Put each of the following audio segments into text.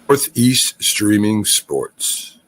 Northeast Streaming Sports.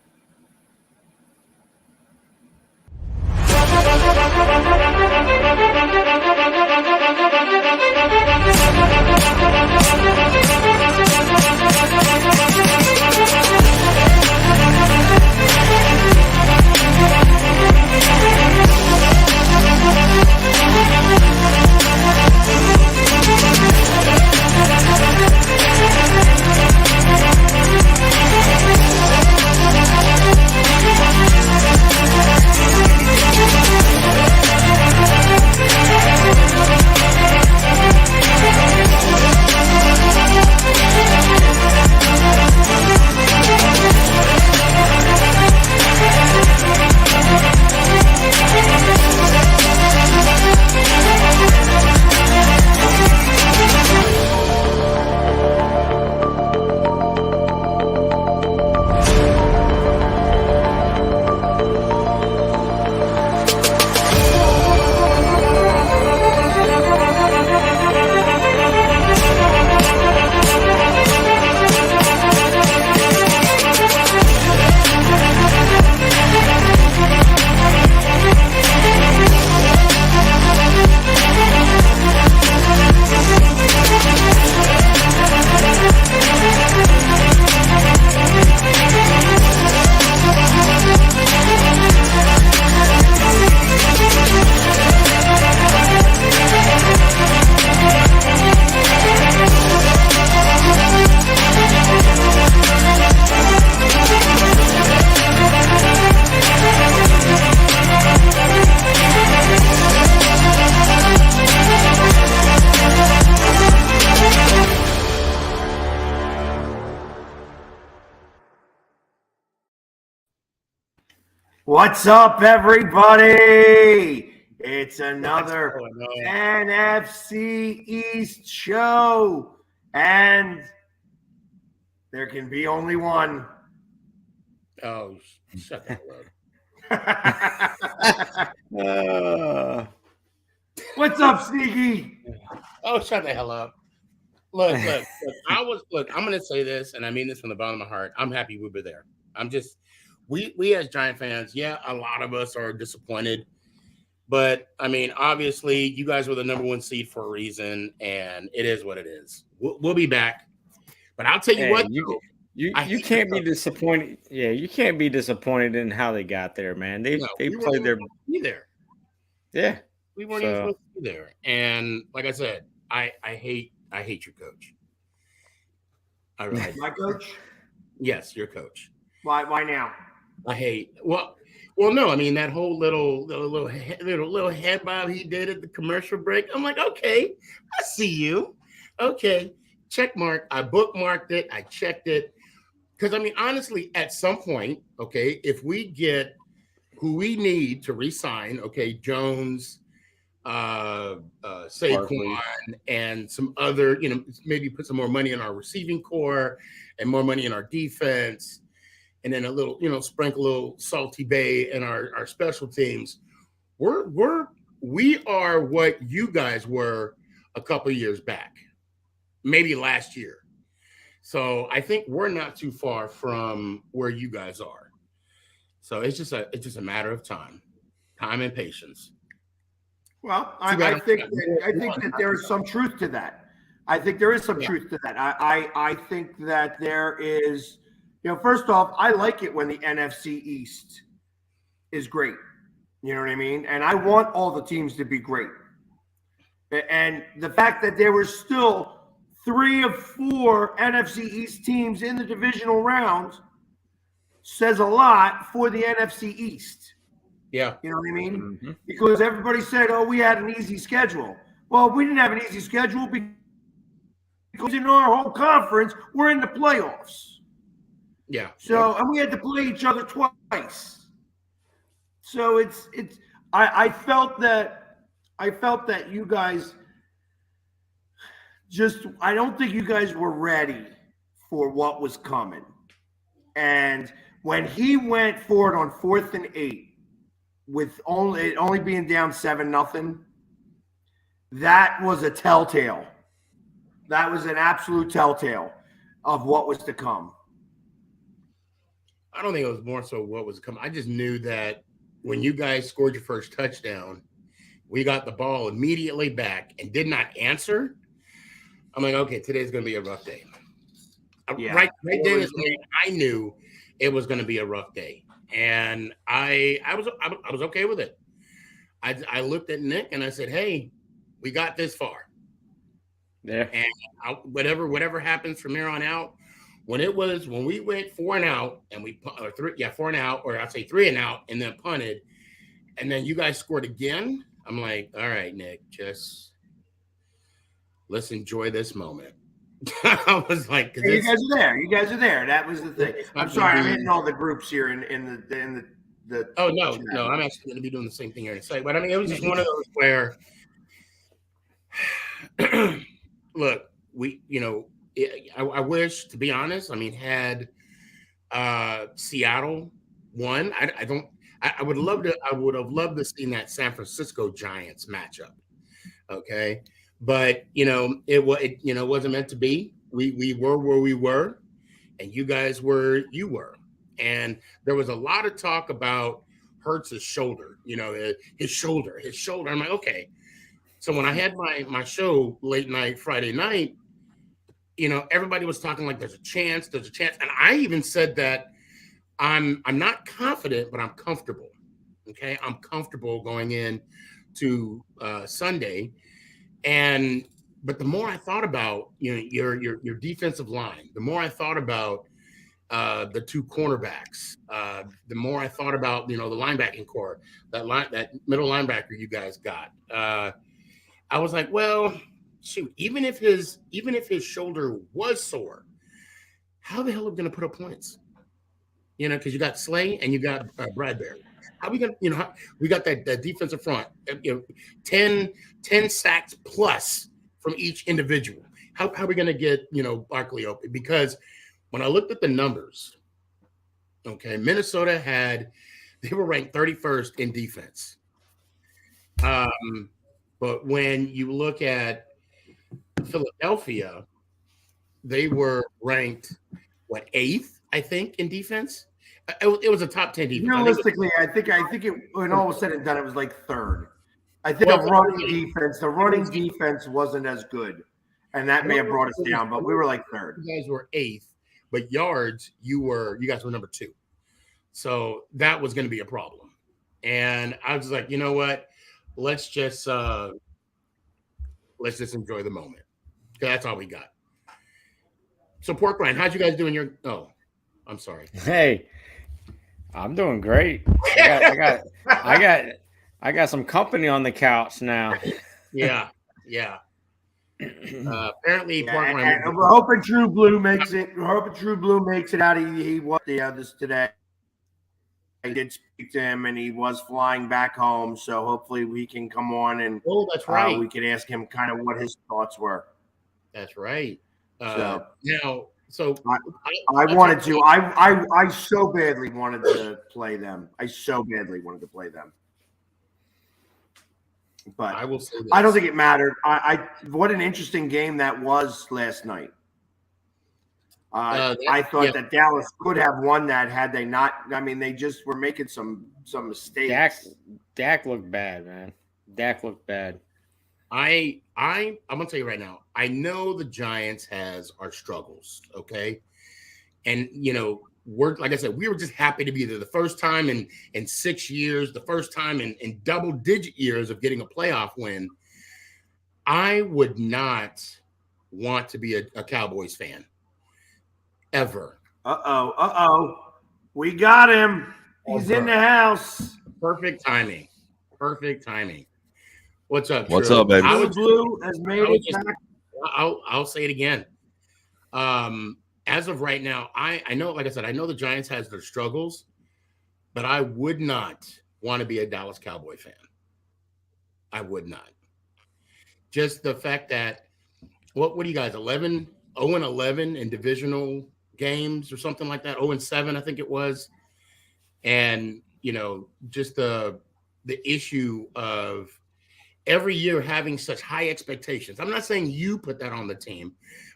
What's up, everybody? It's another NFC East show, and there can be only one. Oh, shut the hell up. What's up, Sneaky? Oh, shut the hell up. Look, I'm going to say this, and I mean this from the bottom of my heart. I'm happy we were there. We as Giant fans, yeah, a lot of us are disappointed. But, I mean, obviously, you guys were the number one seed for a reason, and it is what it is. We'll be back. But I'll tell you what. You can't be disappointed. Yeah, you can't be disappointed in how they got there, man. They played their – be there. Yeah. We weren't even supposed to be there. And, like I said, I hate your coach. I really My coach? Yes, your coach. Why now? I hate well, no. I mean that whole little head bob he did at the commercial break. I'm like, okay, I see you. Okay, check mark. I bookmarked it. I checked it because I mean, honestly, at some point, okay, if we get who we need to re-sign, okay, Jones, Saquon, and some other, maybe put some more money in our receiving core and more money in our defense. And then a little, sprinkle a little salty bay in our special teams. We are what you guys were a couple of years back, maybe last year. So I think we're not too far from where you guys are. So it's just a matter of time and patience. Well, I think that there is some truth to that. I think there is some truth to that. I think that there is. First off, I like it when the NFC East is great. You know what I mean? And I want all the teams to be great. And the fact that there were still 3 of 4 NFC East teams in the divisional round says a lot for the NFC East. Yeah. You know what I mean? Mm-hmm. Because everybody said, oh, we had an easy schedule. Well, we didn't have an easy schedule because in our whole conference, we're in the playoffs. Yeah. So, and we had to play each other twice. So I felt that you guys I don't think you guys were ready for what was coming. And when he went for it on 4th and 8 with only being down 7-0, that was a telltale. That was an absolute telltale of what was to come. I don't think it was more so what was coming. I just knew that when you guys scored your first touchdown, we got the ball immediately back and did not answer. I'm like, okay, today's going to be a rough day. Yeah. Right then is when I knew it was going to be a rough day, and I was okay with it. I looked at Nick and I said, "Hey, we got this far. Yeah, and whatever happens from here on out." When we went 4 and out and we 4 and out, or I'd say 3 and out, and then punted, and then you guys scored again. I'm like, all right, Nick, just let's enjoy this moment. I was like, hey, you guys are there. You guys are there. That was the thing. I'm sorry, I'm hitting all the groups here in the. Oh no, I'm actually going to be doing the same thing here in a second. But I mean, it was just one of those where, look, I wish, to be honest, I mean, had Seattle won, I would have loved to see that San Francisco Giants matchup. Okay. But it wasn't meant to be. We were where we were, and you guys were you were. And there was a lot of talk about Hurts' shoulder, his shoulder. I'm like, okay. So when I had my show late night Friday night, everybody was talking like there's a chance. And I even said that I'm not confident, but I'm comfortable. Okay. I'm comfortable going in to Sunday. But the more I thought about, your defensive line, the more I thought about the 2 cornerbacks, the more I thought about, the linebacking core, that middle linebacker you guys got. I was like, well, shoot, even if his shoulder was sore, how the hell are we going to put up points? Because you got Slay and you got Bradbury. How are we going to, we got that defensive front, 10 sacks plus from each individual. How are we going to get, Barkley open? Because when I looked at the numbers, okay, Minnesota they were ranked 31st in defense. But when you look at Philadelphia, they were ranked, 8th, I think, in defense. It was a top 10 defense. Realistically, I think it, when all was said and done, it was like 3rd. I think the running defense wasn't as good, and that may have brought us down. But we were like 3rd. You guys were 8th, but yards, you guys were number 2. So that was going to be a problem. And I was like, you know what? Let's just enjoy the moment. That's all we got. So Pork Rind, how'd you guys do in your? Oh, I'm sorry. Hey, I'm doing great. I got some company on the couch now. Yeah. Apparently, Pork Rind. We're hoping True Blue makes it. We're hoping True Blue makes it out. He was this today. I did speak to him, and he was flying back home. So hopefully, we can come on and. Oh, that's right. We can ask him kind of what his thoughts were. That's right. I wanted to. I so badly wanted to play them. But I will say this. I don't think it mattered. What an interesting game that was last night. I thought that Dallas could have won that had they not. I mean, they just were making some mistakes. Dak looked bad, man. Dak looked bad. I'm gonna tell you right now. I know the Giants has our struggles, okay, and we're, like I said, we were just happy to be there the first time in 6 years, the first time in double-digit years of getting a playoff win. I would not want to be a Cowboys fan ever. We got him. He's in the house. Perfect timing. What's up? What's Drew? up, baby? Blue has made it back. I'll say it again. As of right now, I know, like I said, I know the Giants has their struggles, but I would not want to be a Dallas Cowboy fan. I would not. Just the fact that what do you guys 0-11 in divisional games or something like that? 0-7, I think it was. And just the issue of every year having such high expectations. I'm not saying you put that on the team,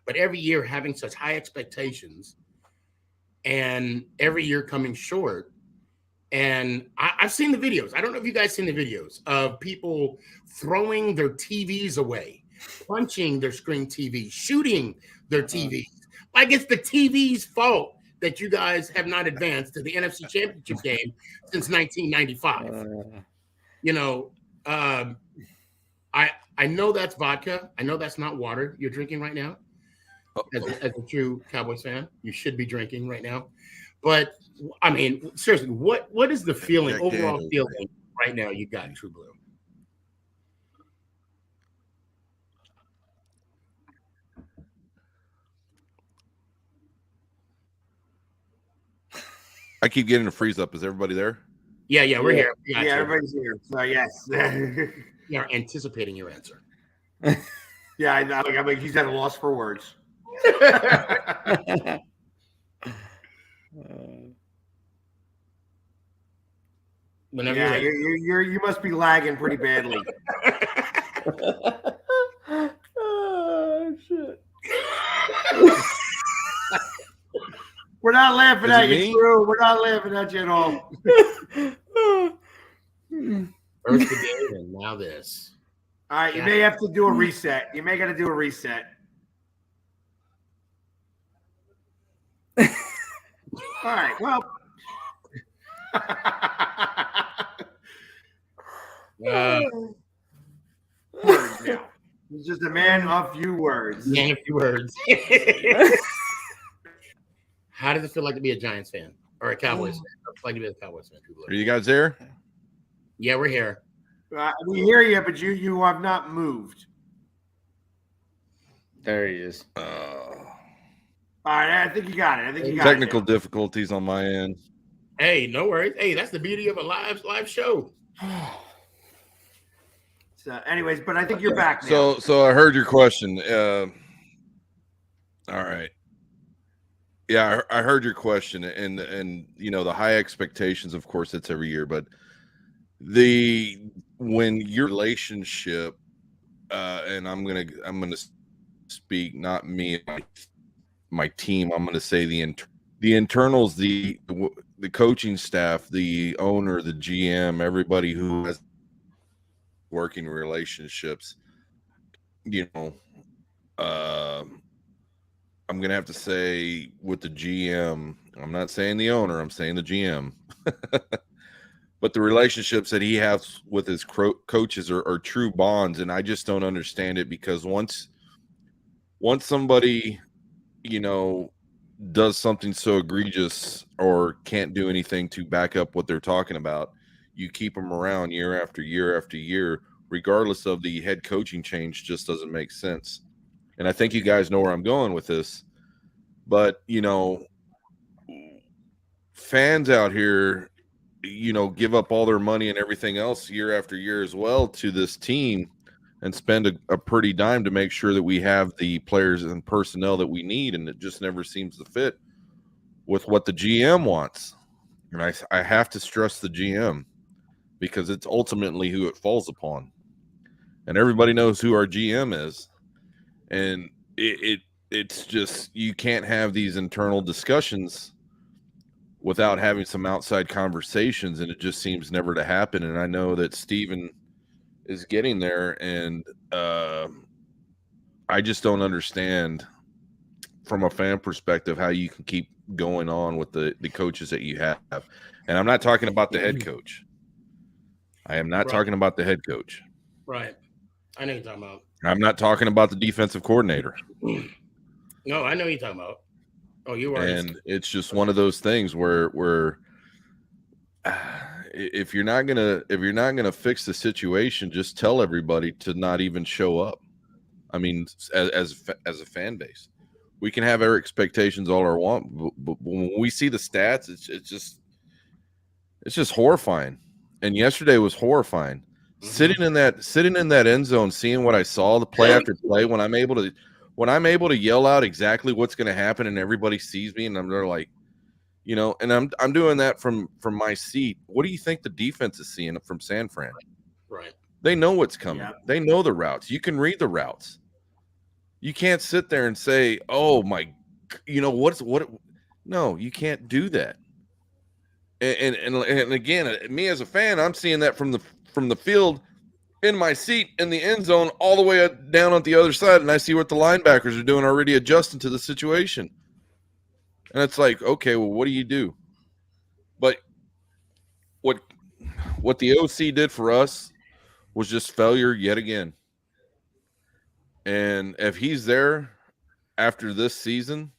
but every year having such high expectations and every year coming short. And I've seen the videos. I don't know if you guys seen the videos of people throwing their TVs away, punching their screen TV, shooting their TVs. Like it's the TV's fault that you guys have not advanced to the NFC Championship game since 1995. I know that's vodka. I know that's not water you're drinking right now. As a true Cowboys fan, you should be drinking right now. But I mean, seriously, what is the feeling, overall feeling right now you got in True Blue? I keep getting a freeze up. Is everybody there? Yeah, we're here. Yeah, everybody's here. So yes. We are anticipating your answer. Yeah, I know. I mean, he's at a loss for words. Whenever you must be lagging pretty badly. Oh shit! We're not laughing at you, me? Drew. We're not laughing at you at all. First the game and now this. All right, you may have to do a reset. You may got to do a reset. All right. Well. Words now. He's just a man of few words. Man of few words. How does it feel like to be a Giants fan or a Cowboys fan? It's like to be a Cowboys fan. Are you guys there? Yeah, we're here. We hear you, but you have not moved. There he is. All right, I think you got it. Technical difficulties on my end. Hey, no worries. Hey, that's the beauty of a live show. So, anyways, but I think you're back now. So I heard your question. All right. Yeah, I heard your question, and you know the high expectations. Of course, it's every year, but when your relationship, and I'm gonna speak, not me, my team. I'm gonna say the internals, the coaching staff, the owner, the GM, everybody who has working relationships. You know, I'm going to have to say with the GM, I'm not saying the owner, I'm saying the GM. But the relationships that he has with his coaches are true bonds, and I just don't understand it because once somebody, you know, does something so egregious or can't do anything to back up what they're talking about, you keep them around year after year after year, regardless of the head coaching change. Just doesn't make sense. And I think you guys know where I'm going with this, but you know, fans out here, you know, give up all their money and everything else year after year as well to this team and spend a pretty dime to make sure that we have the players and personnel that we need. And it just never seems to fit with what the GM wants. And I have to stress the GM because it's ultimately who it falls upon. And everybody knows who our GM is. And it's just, you can't have these internal discussions without having some outside conversations, and it just seems never to happen. And I know that Steven is getting there, and I just don't understand from a fan perspective how you can keep going on with the coaches that you have. And I'm not talking about the head coach. I am not talking about the head coach. Right. I know you're talking about. I'm not talking about the defensive coordinator. No, I know you're talking about. Oh, you are. And it's just one of those things where if you're not gonna fix the situation, just tell everybody to not even show up. I mean, as a fan base, we can have our expectations all our want, but when we see the stats, it's just horrifying. And yesterday was horrifying. Mm-hmm. Sitting in that end zone, seeing what I saw, the play after play, when I'm able to yell out exactly what's going to happen, and everybody sees me, and they're like, you know, and I'm doing that from my seat. What do you think the defense is seeing from San Fran? Right. They know what's coming. Yeah. They know the routes. You can read the routes. You can't sit there and say, "Oh my," you know what? No, you can't do that. And again, me as a fan, I'm seeing that from the field in my seat in the end zone all the way down at the other side, and I see what the linebackers are doing already adjusting to the situation. And it's like, okay, well, what do you do? But what the OC did for us was just failure yet again. And if he's there after this season,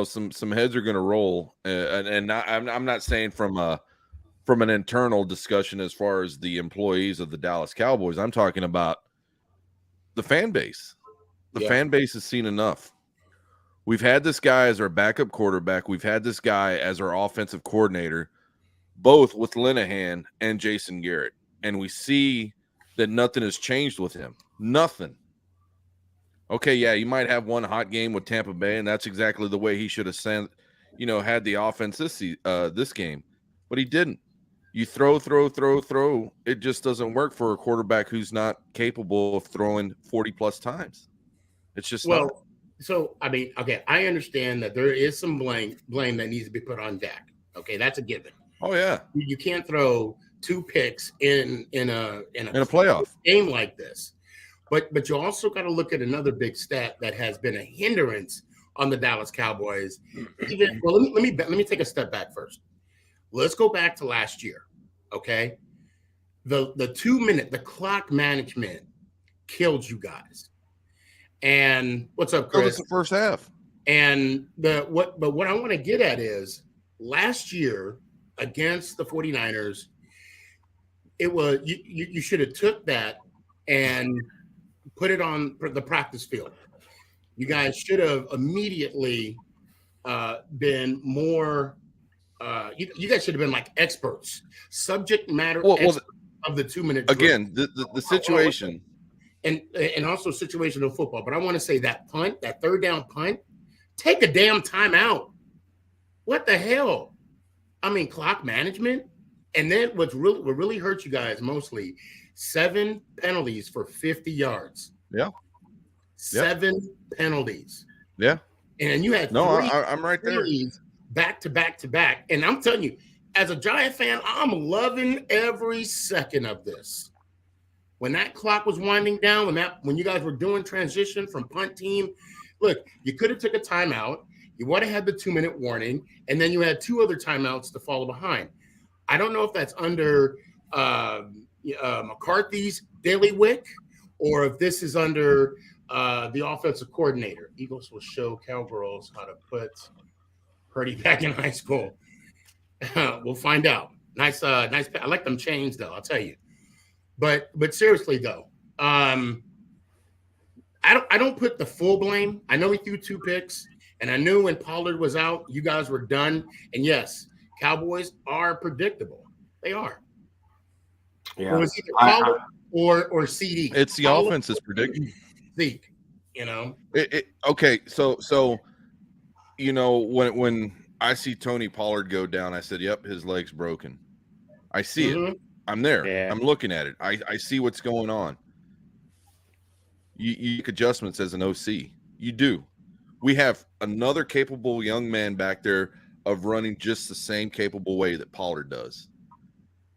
some heads are going to roll. I'm not saying from an internal discussion as far as the employees of the Dallas Cowboys. I'm talking about the fan base. The fan base has seen enough. We've had this guy as our backup quarterback. We've had this guy as our offensive coordinator, both with Linehan and Jason Garrett. And we see that nothing has changed with him. Nothing. Okay, yeah, you might have one hot game with Tampa Bay, and that's exactly the way he should have had the offense this game. But he didn't. You throw. It just doesn't work for a quarterback who's not capable of throwing 40-plus times. It's just not. So, I mean, okay, I understand that there is some blame that needs to be put on Dak. Okay, that's a given. Oh, yeah. You can't throw 2 picks in a playoff game like this. But you also got to look at another big stat that has been a hindrance on the Dallas Cowboys. Let me take a step back first. Let's go back to last year. Okay, the 2-minute, the clock management killed you guys. And what's up, Chris? That was the first half. And what I want to get at is last year against the 49ers, it was you should have took that and put it on the practice field. You guys should have immediately been more. You guys should have been like experts, subject matter experts of the 2-minute drill. Again, the situation. And also situational football. But I want to say that punt, that third down punt, take a damn timeout. What the hell? I mean, clock management. And then what really hurt you guys mostly, 7 penalties for 50 yards. Yeah. 7 penalties. Yeah. And you had I'm right there. Back to back to back. And I'm telling you, as a Giant fan, I'm loving every second of this. When that clock was winding down, when you guys were doing transition from punt team, look, you could have took a timeout. You would have had the 2-minute warning, and then you had 2 other timeouts to follow behind. I don't know if that's under McCarthy's daily wick or if this is under the offensive coordinator. Eagles will show Cowgirls how to put Purdy back in high school. We'll find out. Nice. I like them chains, though, I'll tell you. But seriously though, I don't put the full blame. I know he threw 2 picks, and I knew when Pollard was out, you guys were done. And yes, Cowboys are predictable. They are. Yeah. It was either Pollard or CD. It's the Pollard offense is predictable. Zeke, Okay, so when I see Tony Pollard go down, I said, "Yep, his leg's broken." I see it. I'm there. Yeah. I'm looking at it. I see what's going on. You make adjustments as an OC. You do. We have another capable young man back there of running just the same capable way that Pollard does.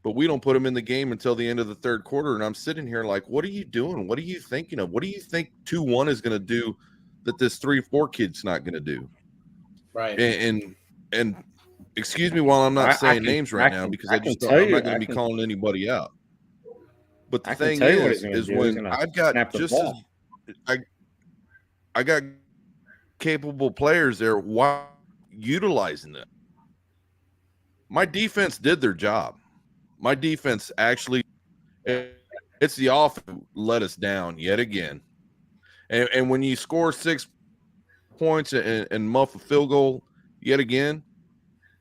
But we don't put him in the game until the end of the third quarter. And I'm sitting here like, what are you doing? What are you thinking of? What do you think 2-1 is going to do that this 3-4 kid's not going to do? Right. And excuse me while I'm not saying names right now because I'm not going to be calling anybody out. But the thing is when I've got just I got capable players there, why utilizing them? My defense did their job. My defense actually, it's the offense who let us down yet again. And when you score 6 points and muff a field goal yet again,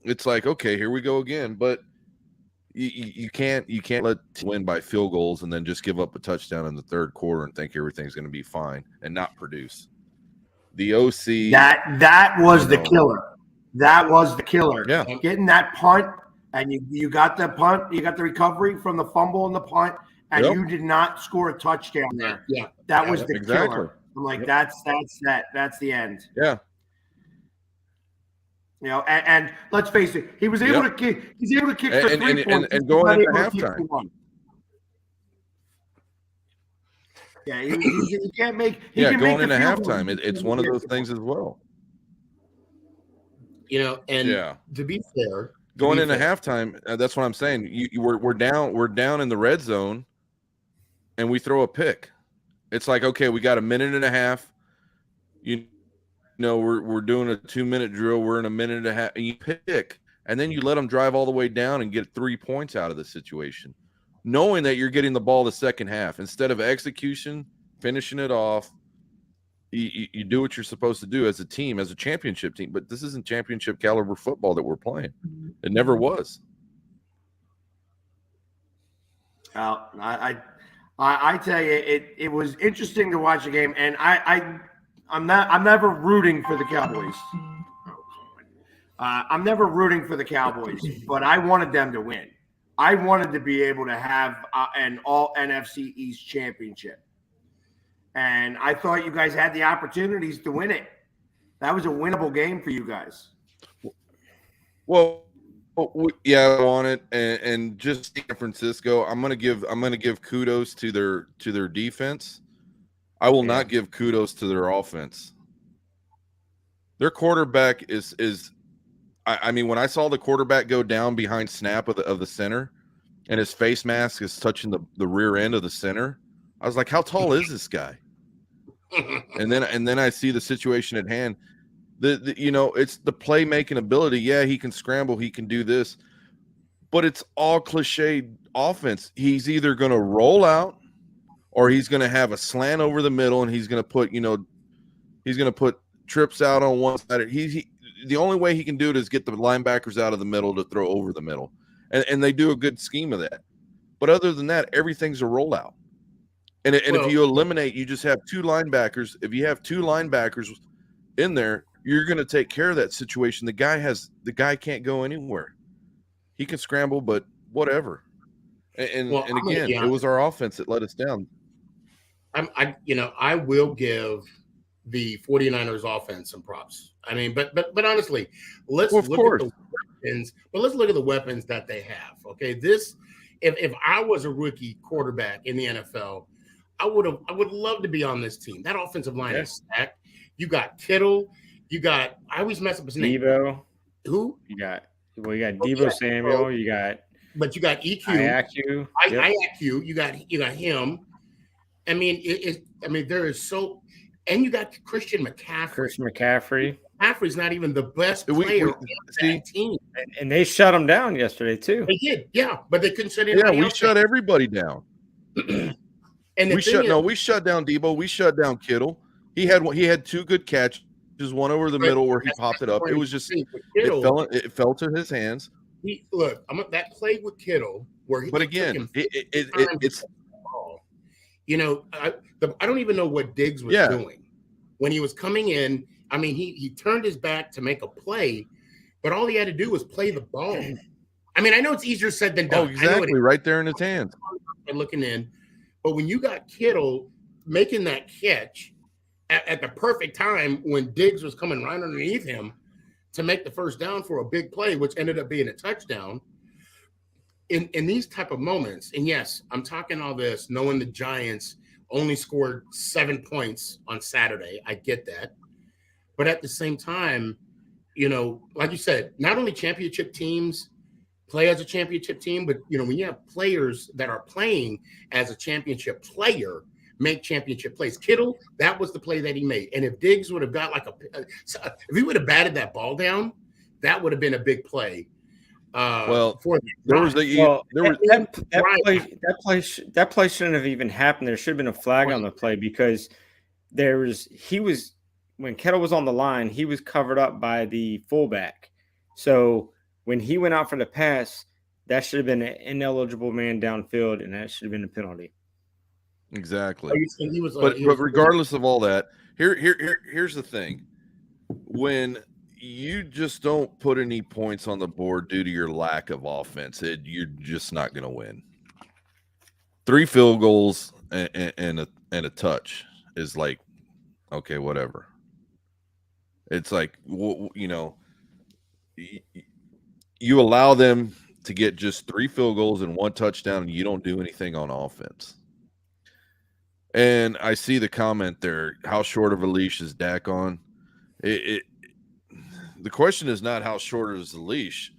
it's like, okay, here we go again. But you can't let win by field goals and then just give up a touchdown in the third quarter and think everything's going to be fine and not produce. The OC that was the killer. That was the killer. Yeah, getting that punt and you got the punt, you got the recovery from the fumble and the punt, and you did not score a touchdown there. Yeah, that was the killer. I'm like, that's the end. Yeah. You know, and let's face it, he was able to kick. He's able to kick for 3 points and going into halftime. Yeah, he can't make. He can going make into halftime, it's one of those things as well. You know, and to be fair, going into halftime, that's what I'm saying. We're down in the red zone, and we throw a pick. It's like, okay, we got a minute and a half. You know, we're doing a 2-minute drill. We're in a minute and a half, and you pick, and then you let them drive all the way down and get 3 points out of the situation, knowing that you're getting the ball the second half instead of execution, finishing it off. You do what you're supposed to do as a team, as a championship team. But this isn't championship caliber football that we're playing. It never was. I tell you, it was interesting to watch the game, and I'm never rooting for the Cowboys. I'm never rooting for the Cowboys, but I wanted them to win. I wanted to be able to have an all NFC East championship. And I thought you guys had the opportunities to win it. That was a winnable game for you guys. Well, yeah, I want it, and just San Francisco. I'm gonna give kudos to their defense. I will not give kudos to their offense. Their quarterback is. I mean, when I saw the quarterback go down behind snap of the center, and his face mask is touching the rear end of the center, I was like, how tall is this guy? And then I see the situation at hand. It's the playmaking ability. Yeah, he can scramble, he can do this, but it's all cliche offense. He's either going to roll out, or he's going to have a slant over the middle, and he's going to put trips out on one side. The only way he can do it is get the linebackers out of the middle to throw over the middle, and they do a good scheme of that. But other than that, everything's a rollout. And if you eliminate, you just have 2 linebackers. If you have 2 linebackers in there, you're going to take care of that situation. The guy can't go anywhere. He can scramble, but whatever. And again, it was our offense that let us down. I will give the 49ers offense some props. I mean, but honestly, let's look at the weapons. But let's look at the weapons that they have. Okay, if I was a rookie quarterback in the NFL, I would love to be on this team. That offensive line is stacked. You got Kittle. I always mess up his name. Deebo. Who? You got Deebo Samuel. You got EQ. IAQ. IAQ. You got him. I mean, there is so, and you got Christian McCaffrey. McCaffrey's not even the best player on that team. And they shut him down yesterday too. They did, but they couldn't shut anybody else. We shut everybody down. And we shut down Deebo. We shut down Kittle. He had 2 good catches, one over the middle where he popped it up. It was just it fell to his hands. That play with Kittle where he. But again, it's. I don't even know what Diggs was doing when he was coming in. I mean, he turned his back to make a play, but all he had to do was play the ball. I mean, I know it's easier said than done. Oh, exactly, right there in his hands. And looking in. But when you got Kittle making that catch at the perfect time when Diggs was coming right underneath him to make the first down for a big play, which ended up being a touchdown, in these type of moments, and yes, I'm talking all this knowing the Giants only scored 7 points on Saturday. I get that. But at the same time, like you said, not only championship teams play as a championship team, but when you have players that are playing as a championship player, make championship plays. Kittle, that was the play that he made. And if Diggs would have got if he would have batted that ball down, that would have been a big play. That play shouldn't have even happened. There should have been a flag on the play because when Kittle was on the line, he was covered up by the fullback. So when he went out for the pass, that should have been an ineligible man downfield, and that should have been a penalty. Exactly. But regardless of all that, here's the thing. When you just don't put any points on the board due to your lack of offense, you're just not going to win. 3 field goals and a touch is like, okay, whatever. It's like, you allow them to get just 3 field goals and 1 touchdown, and you don't do anything on offense. And I see the comment there, how short of a leash is Dak on? The question is not how short is the leash.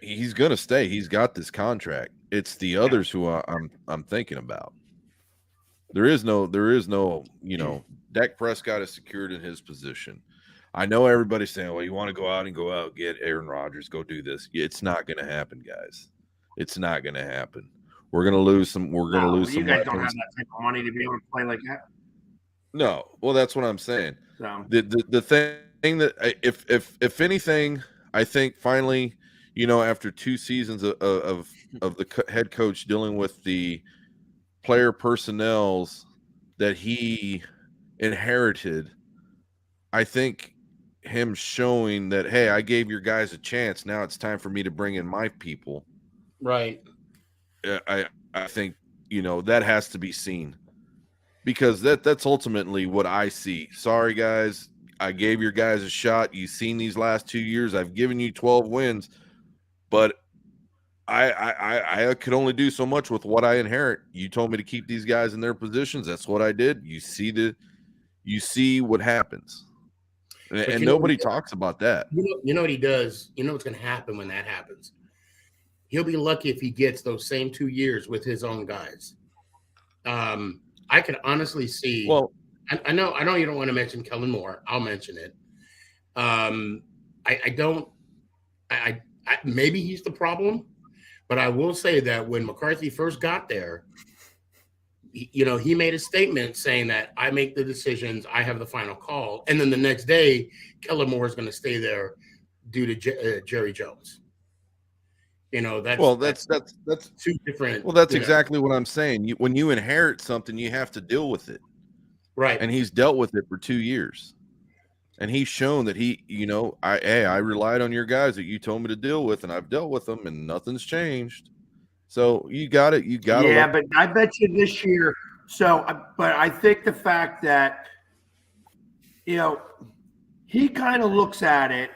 He's going to stay. He's got this contract. It's the others who I'm thinking about. There is no, Dak Prescott is secured in his position. I know everybody's saying, well, you want to go out, get Aaron Rodgers, go do this. It's not going to happen, guys. It's not going to happen. We're going to lose some. We're going to lose some. You guys don't have that type of money to be able to play like that. No. Well, that's what I'm saying. So. The thing that if anything, I think finally, after 2 seasons of the head coach dealing with the player personnels that he inherited, I think him showing that, hey, I gave your guys a chance. Now it's time for me to bring in my people. Right. I think, that has to be seen, because that's ultimately what I see. Sorry, guys. I gave your guys a shot. You've seen these last 2 years. I've given you 12 wins, but I could only do so much with what I inherit. You told me to keep these guys in their positions. That's what I did. You see what happens. And nobody talks about that. You know what he does? You know what's going to happen when that happens? He'll be lucky if he gets those same 2 years with his own guys. I can honestly see. Well, I know you don't want to mention Kellen Moore. I'll mention it. Maybe he's the problem, but I will say that when McCarthy first got there, he made a statement saying that I make the decisions, I have the final call, and then the next day, Kellen Moore is going to stay there due to Jerry Jones. That's 2 different. Well, that's exactly what I'm saying. When you inherit something, you have to deal with it, right? And he's dealt with it for 2 years, and he's shown that I relied on your guys that you told me to deal with, and I've dealt with them, and nothing's changed. So you got it. You got it. Yeah, but I bet you this year. So, but I think the fact that he kind of looks at it.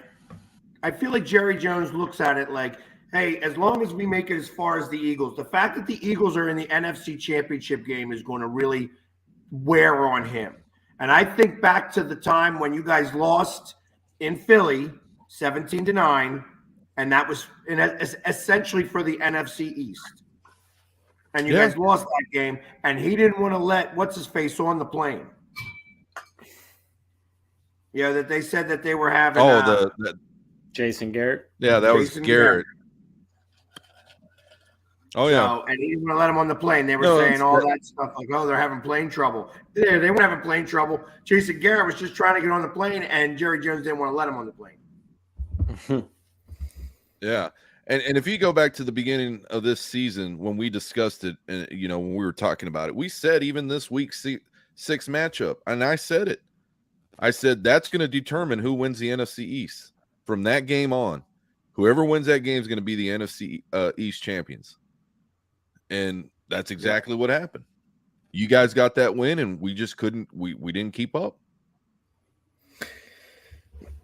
I feel like Jerry Jones looks at it like, hey, as long as we make it as far as the Eagles, the fact that the Eagles are in the NFC Championship game is going to really wear on him. And I think back to the time when you guys lost in Philly 17-9, and that was essentially for the NFC East. And you guys lost that game, and he didn't want to let what's-his-face on the plane. That they said that they were having Jason Garrett. Yeah, that was Garrett. Oh, yeah. So, and he didn't want to let him on the plane. They were saying all that stuff like, they're having plane trouble. They weren't having plane trouble. Jason Garrett was just trying to get on the plane, and Jerry Jones didn't want to let him on the plane. Yeah. And if you go back to the beginning of this season when we discussed it, and when we were talking about it, we said even this week 6 matchup, and I said it. I said that's going to determine who wins the NFC East. From that game on, whoever wins that game is going to be the NFC East champions. And that's exactly what happened. You guys got that win, and we just couldn't. We didn't keep up.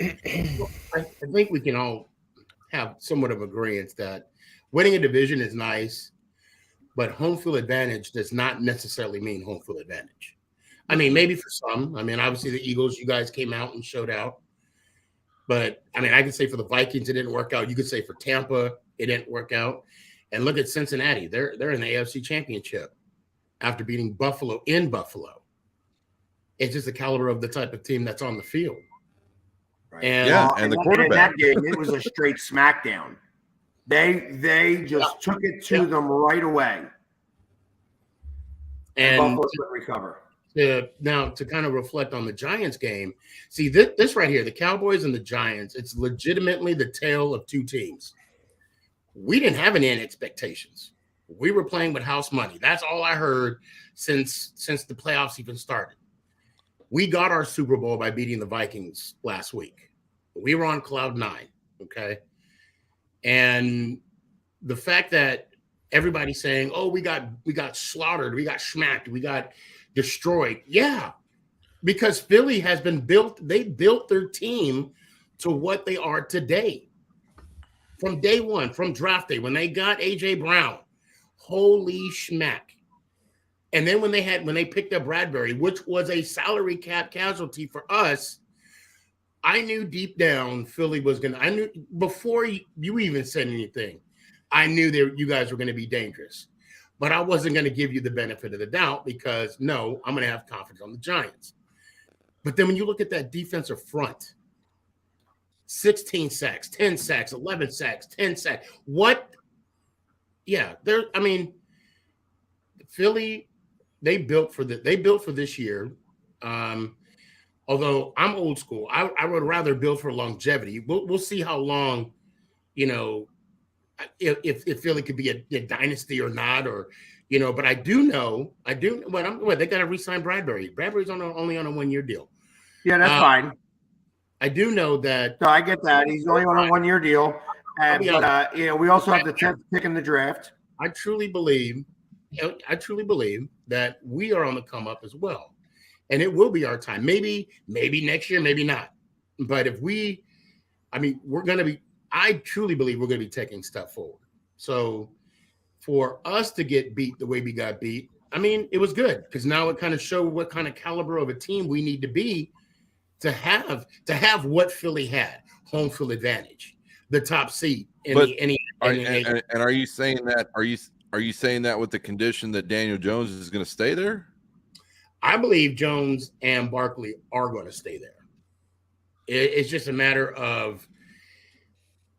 I think we can all have somewhat of agreement that winning a division is nice, but home field advantage does not necessarily mean home field advantage. I mean, maybe for some. I mean, obviously the Eagles, you guys came out and showed out. But, I mean, I can say for the Vikings, it didn't work out. You could say for Tampa, it didn't work out. And look at Cincinnati. They're in the AFC Championship after beating Buffalo in Buffalo. It's just the caliber of the type of team that's on the field. Right. And the quarterback. In that game, it was a straight smackdown. They just took it to them right away. And Buffalo couldn't recover. Now, to kind of reflect on the Giants game, see this right here, the Cowboys and the Giants, it's legitimately the tale of 2 teams. We didn't have any expectations. We were playing with house money. That's all I heard since the playoffs even started. We got our Super Bowl by beating the Vikings last week. We were on cloud 9, okay? And the fact that everybody's saying, oh, we got slaughtered, we got smacked, we got destroyed. Yeah, because Philly has been built. They built their team to what they are today. From day one, from draft day, when they got AJ Brown, holy schmack. And then when they picked up Bradbury, which was a salary cap casualty for us, I knew deep down Philly was going to, I knew before you even said anything, I knew that you guys were going to be dangerous. But I wasn't going to give you the benefit of the doubt because, no, I'm going to have confidence on the Giants. But then when you look at that defensive front, 16 sacks, 10 sacks, 11 sacks, 10 sacks. What? Yeah, Philly, they built for this year. Although I'm old school, I would rather build for longevity. We'll see how long, if Philly could be a dynasty or not, or but I do know. They got to re-sign Bradbury. Bradbury's only on a 1-year deal. Yeah, that's fine. I do know that. So I get that he's only on a 1-year deal, and we also have the 10th pick in the draft. I truly believe that we are on the come up as well, and it will be our time. Maybe next year, maybe not. But we're going to be. I truly believe we're going to be taking stuff forward. So for us to get beat the way we got beat, it was good because now it kind of showed what kind of caliber of a team we need to be to have what Philly had, home field advantage, the top seed. And are you saying that? Are you saying that with the condition that Daniel Jones is going to stay there? I believe Jones and Barkley are going to stay there. It's just a matter of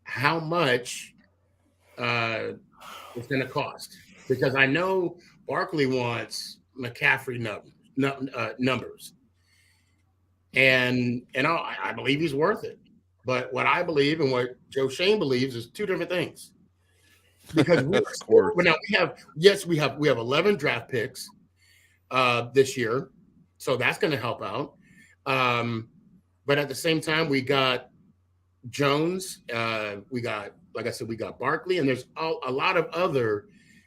how much it's going to cost, because I know Barkley wants McCaffrey numbers, and I believe he's worth it. But what I believe and what Joe Shane believes is two different things. Because we have 11 draft picks this year, so that's going to help out. But at the same time, we got Jones, we got Barkley, and there's a lot of other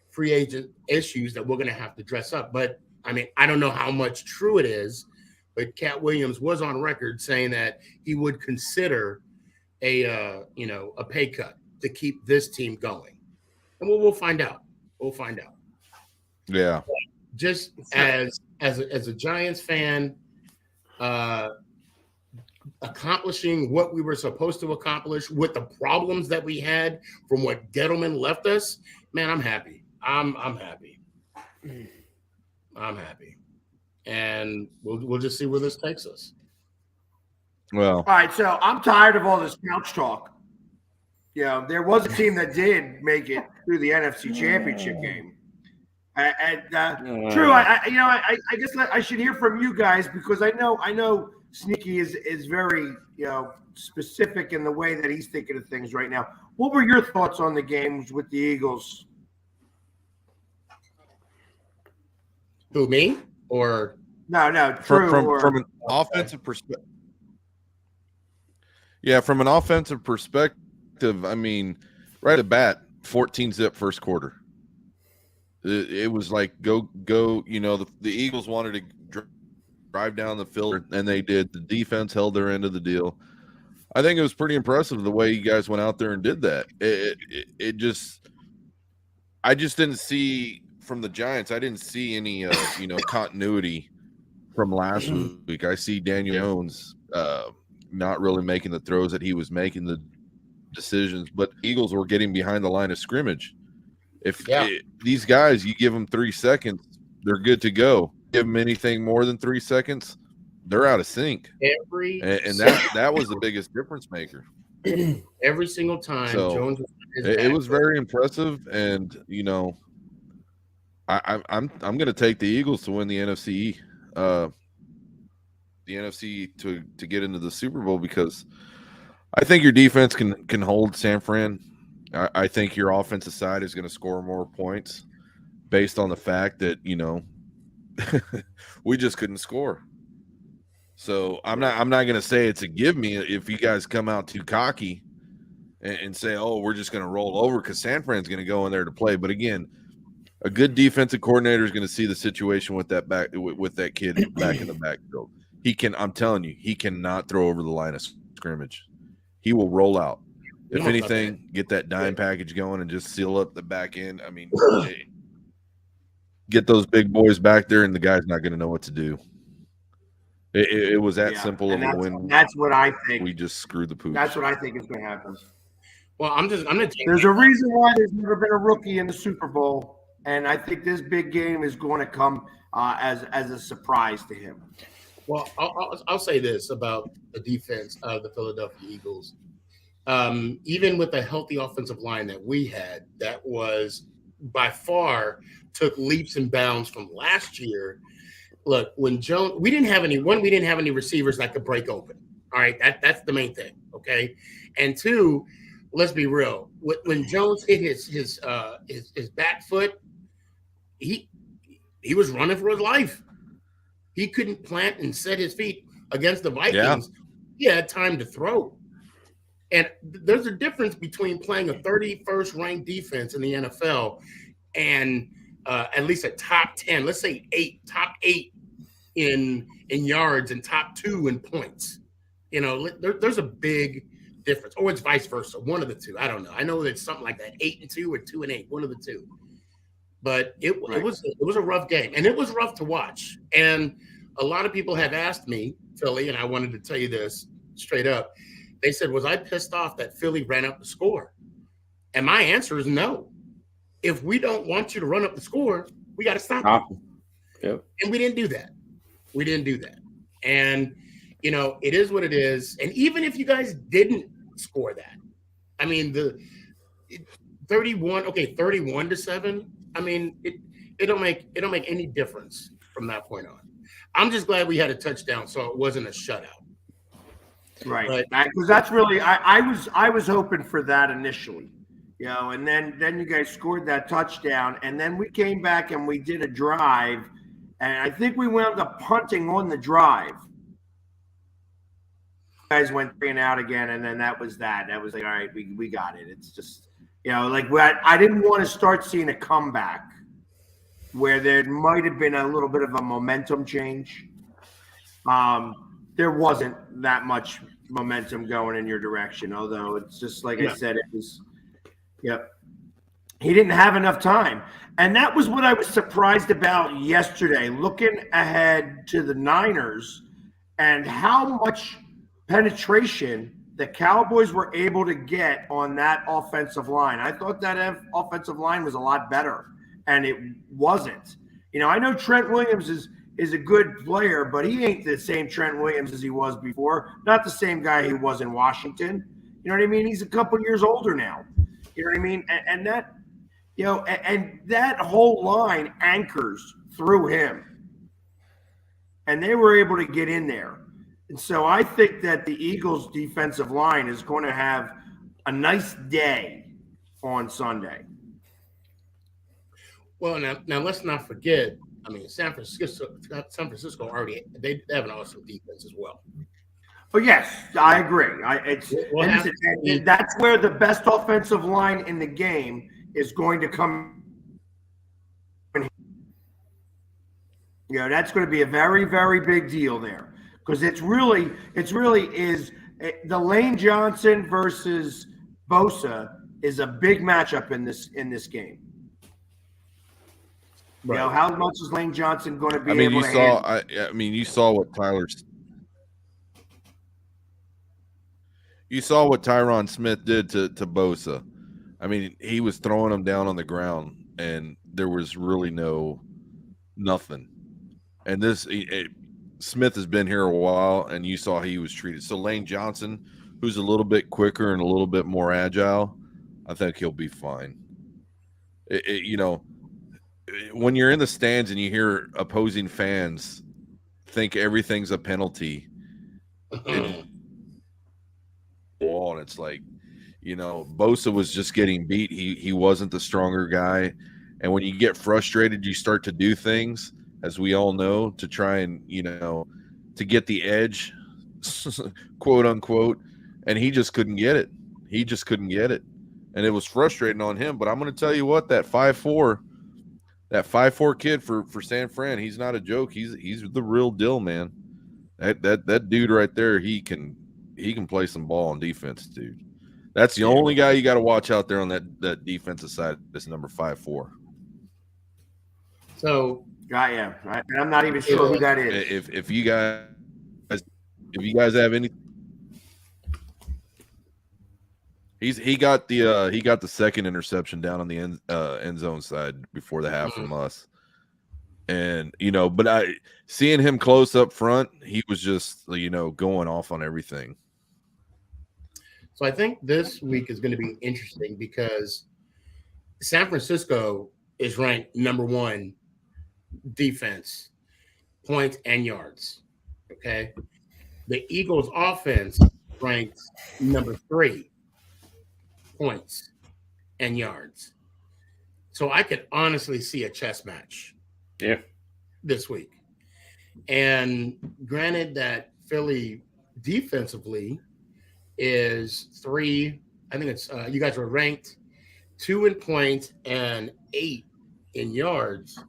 free agent issues that we're going to have to dress up. But I don't know how much true it is, but Cat Williams was on record saying that he would consider a pay cut to keep this team going. And we'll find out. We'll find out. Yeah. Just as a Giants fan, accomplishing what we were supposed to accomplish with the problems that we had from what Gettleman left us, man, I'm happy. I'm happy. I'm happy. And we'll just see where this takes us. Well, all right. So I'm tired of all this couch talk. There was a team that did make it through the NFC Championship game. True. I guess I should hear from you guys, because I know Sneaky is very specific in the way that he's thinking of things right now. What were your thoughts on the games with the Eagles? Who, me or no? True. From an offensive perspective. Yeah, from an offensive perspective, right at bat, 14-zip first quarter. It was like go. The Eagles wanted to drive down the field, and they did. The defense held their end of the deal. I think it was pretty impressive the way you guys went out there and did that. I just didn't see from the Giants. I didn't see any continuity from last week. I see Daniel Jones not really making the throws that he was making, the decisions, but Eagles were getting behind the line of scrimmage. These guys, you give them 3 seconds, they're good to go. Give them anything more than 3 seconds, they're out of sync. That was the biggest difference maker. Every single time. So Jones it was very impressive, and I'm going to take the Eagles to win the NFC. The NFC to get into the Super Bowl, because I think your defense can hold San Fran. I think your offensive side is going to score more points based on the fact that we just couldn't score. So I'm not going to say it's a give me if you guys come out too cocky and say, oh, we're just going to roll over, because San Fran's going to go in there to play. But again, a good defensive coordinator is going to see the situation with that kid back in the backfield. I'm telling you, he cannot throw over the line of scrimmage. he will roll out. If Almost like anything, get that dime package going and just seal up the back end. I mean, get those big boys back there, and the guy's not going to know what to do. It was that simple of a win. That's what I think. We just screwed the pooch. That's what I think is going to happen. Well, I'm gonna. There's a reason why there's never been a rookie in the Super Bowl, and I think this big game is going to come as a surprise to him. Well, I'll say this about the defense of the Philadelphia Eagles. Even with the healthy offensive line that we had, that was by far took leaps and bounds from last year. Look, when Jones, we didn't have any receivers that could break open. All right, that's the main thing. Okay, and two, let's be real. When Jones hit his back foot, he was running for his life. He couldn't plant and set his feet against the Vikings. Yeah. He had time to throw. And there's a difference between playing a 31st ranked defense in the NFL and at least a top 10, let's say top 8 in yards and top 2 in points. You know, there's a big difference. Or it's vice versa, one of the two. I don't know. I know it's something like that, 8-2 or 2-8, one of the two. But it was a rough game, and it was rough to watch. And a lot of people have asked me, Philly, and I wanted to tell you this straight up. They said, was I pissed off that Philly ran up the score? And my answer is no. If we don't want you to run up the score, we got to stop you. Yep. And we didn't do that. And, you know, it is what it is. And even if you guys didn't score that, I mean, 31-7. I mean, it don't make any difference from that point on. I'm just glad we had a touchdown, so it wasn't a shutout. Right, because that's really I was hoping for that initially, you know, and then you guys scored that touchdown, and then we came back and we did a drive, and I think we wound up punting on the drive. You guys went 3 and out again, and then that was that. That was like, all right, we got it. It's just, you know, like I didn't want to start seeing a comeback where there might have been a little bit of a momentum change. There wasn't that much momentum going in your direction, although it's just like I said, it was, he didn't have enough time. And that was what I was surprised about yesterday, looking ahead to the Niners and how much penetration the Cowboys were able to get on that offensive line. I thought that offensive line was a lot better, and it wasn't. You know, I know Trent Williams is a good player, but he ain't the same Trent Williams as he was before. Not the same guy he was in Washington. You know what I mean? He's a couple years older now. You know what I mean? And that, you know, and that whole line anchors through him. And they were able to get in there. And so I think that the Eagles' defensive line is going to have a nice day on Sunday. Well, now let's not forget, I mean, San Francisco already they have an awesome defense as well. Oh yes, I agree. That's where the best offensive line in the game is going to come. You know, that's going to be a very, very big deal there, because it's really is the Lane Johnson versus Bosa is a big matchup in this game. Right. You know, how much is Lane Johnson going to be able to handle? You saw what Tyron Smith did to Bosa. I mean, he was throwing him down on the ground, and there was really nothing. And Smith has been here a while, and you saw he was treated. So Lane Johnson, who's a little bit quicker and a little bit more agile, I think he'll be fine. You know, when you're in the stands and you hear opposing fans think everything's a penalty, and it's like, you know, Bosa was just getting beat. He wasn't the stronger guy. And when you get frustrated, you start to do things, as we all know, to try and, you know, to get the edge, quote unquote. And he just couldn't get it. And it was frustrating on him. But I'm going to tell you what, that 5'4" kid for San Fran, he's not a joke. He's the real deal, man. That dude right there, he can he can play some ball on defense, dude. That's the only guy you got to watch out there on that defensive side. This number 5'4". So yeah, I'm not even sure who that is. If you guys have any, he got the second interception down on the end zone side before the half from us. And, but seeing him close up front, he was just, going off on everything. So I think this week is going to be interesting because San Francisco is ranked number 1 defense, points and yards. Okay. The Eagles offense ranked number 3, points and yards. So I could honestly see a chess match. Yeah. This week. And granted that Philly defensively is 3, I think it's you guys were ranked 2 in points and 8 in yards.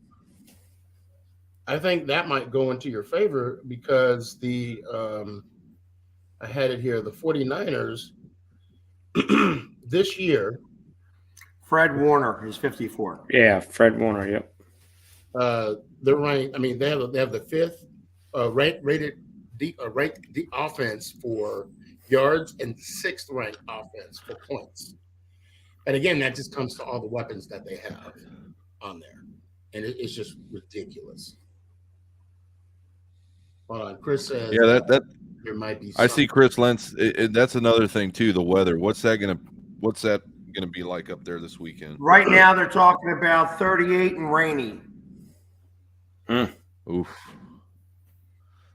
I think that might go into your favor because I had it here, the 49ers this year. Fred Warner is 54. Yeah, Fred Warner, yep. They're ranked. I mean, they have the 5th rated offense for yards and 6th ranked offense for points. And again, that just comes to all the weapons that they have on there, and it's just ridiculous. Hold on, Chris says. Yeah, that there might be. I see Chris Lentz. That's another thing too. The weather. What's that gonna be like up there this weekend? Right now, they're talking about 38 and rainy. Oof.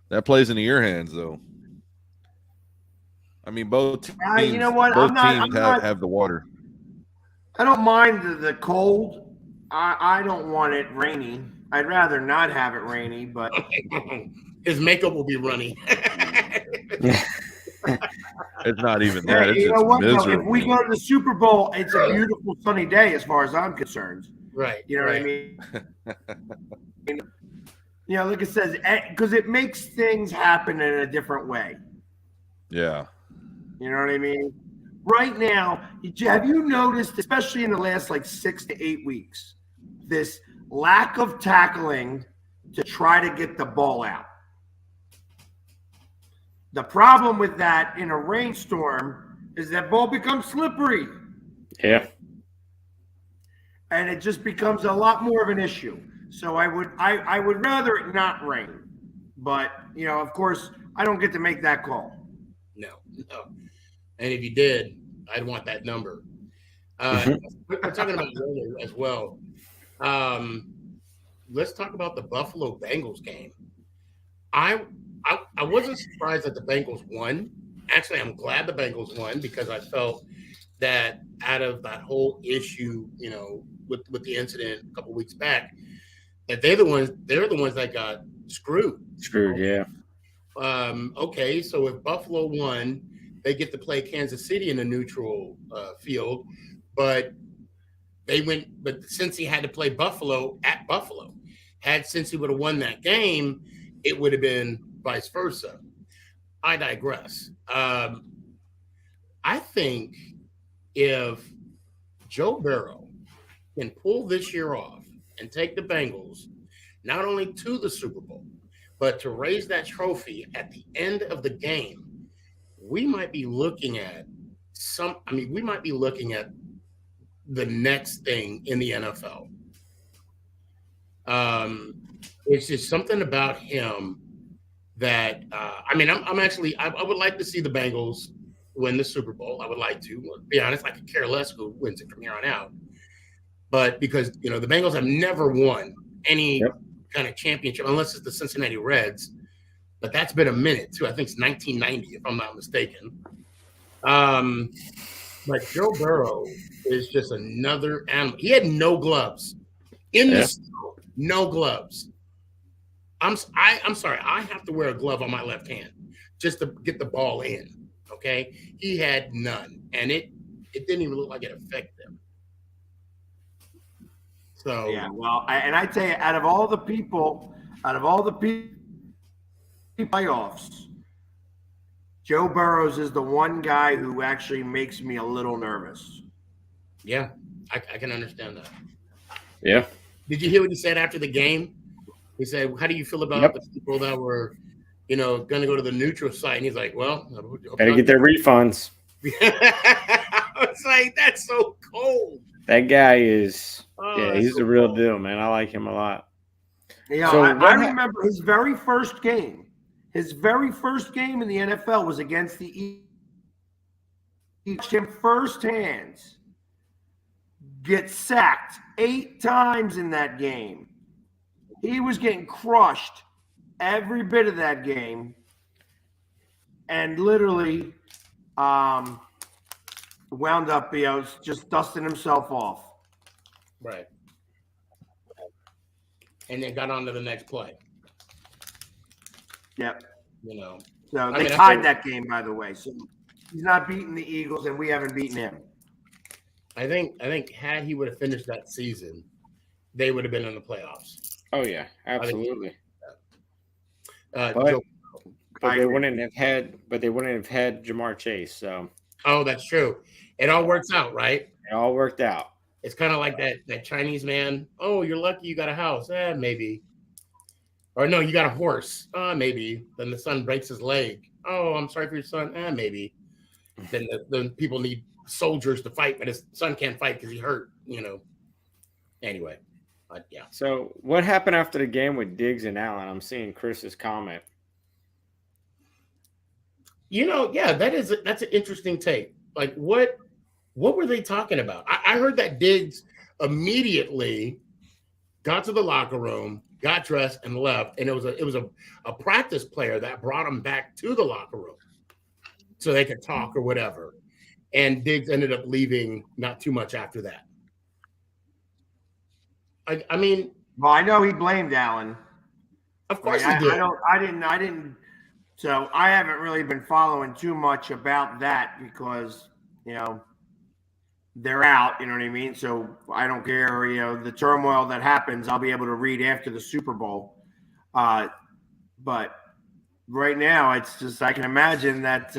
That plays into your hands, though. I mean, both teams. You know what? Both teams have the water. I don't mind the cold. I don't want it rainy. I'd rather not have it rainy, but his makeup will be runny. It's not even that. It's you know what? miserable. If we go to the Super Bowl, it's a beautiful sunny day, as far as I'm concerned. Right. You know what I mean? Like it says, because it makes things happen in a different way. Yeah. You know what I mean? Right now, have you noticed, especially in the last 6 to 8 weeks, this lack of tackling to try to get the ball out? The problem with that in a rainstorm is that ball becomes slippery. Yeah. And it just becomes a lot more of an issue. So I would rather it not rain. But, of course, I don't get to make that call. No. And if you did, I'd want that number. We're talking about weather as well. Let's talk about the Buffalo Bengals game. I wasn't surprised that the Bengals won. Actually, I'm glad the Bengals won because I felt that out of that whole issue, with the incident a couple weeks back, that they're the ones that got screwed. Yeah. Okay, so if Buffalo won, they get to play Kansas City in a neutral field, but Cincy had to play Buffalo at Buffalo. Had Cincy would have won that game, it would have been vice versa. I digress. I think if Joe Burrow can pull this year off and take the Bengals not only to the Super Bowl, but to raise that trophy at the end of the game, we might be looking at the next thing in the NFL. It's just something about him that I would like to see the Bengals win the Super Bowl. I would like to be honest. I could care less who wins it from here on out. But because the Bengals have never won any kind of championship unless it's the Cincinnati Reds. But that's been a minute too. I think it's 1990, if I'm not mistaken. But Joe Burrow is just another animal. He had no gloves in the snow, no gloves. I'm sorry. I have to wear a glove on my left hand just to get the ball in. Okay, he had none, and it didn't even look like it affected him. So yeah, well, I tell you, out of all the people playoffs, Joe Burrows is the one guy who actually makes me a little nervous. Yeah, I can understand that. Yeah. Did you hear what he said after the game? He said, "How do you feel about the people that were, going to go to the neutral site?" And he's like, "Well, Gotta get their refunds." I was like, "That's so cold." That guy is, he's so the real cold. deal, man. I like him a lot. Yeah, So I remember his very first game. His very first game in the NFL was against the East. He watched him firsthand get sacked 8 times in that game. He was getting crushed every bit of that game, and literally wound up, just dusting himself off. Right. And then got on to the next play. Yep. So I they mean, tied that game, by the way. So he's not beating the Eagles, and we haven't beaten him. I think had he would have finished that season, they would have been in the playoffs. Oh yeah, absolutely. But they wouldn't have had Jamar Chase. So that's true. It all works out, right? it all worked out. It's kind of like that Chinese man. Oh, you're lucky you got a house. Maybe. Or no, you got a horse. Maybe. Then the son breaks his leg. Oh, I'm sorry for your son. Maybe. Then the people need soldiers to fight, but his son can't fight because he hurt. Anyway, yeah. So what happened after the game with Diggs and Allen? I'm seeing Chris's comment. Yeah, that's an interesting take. Like, what were they talking about? I heard that Diggs immediately got to the locker room, got dressed, and left. And it was a practice player that brought him back to the locker room so they could talk or whatever. And Diggs ended up leaving not too much after that. I mean, well, I know he blamed Allen. Of course he did. I didn't. So I haven't really been following too much about that because they're out. You know what I mean? So I don't care. The turmoil that happens, I'll be able to read after the Super Bowl. But right now, it's just I can imagine that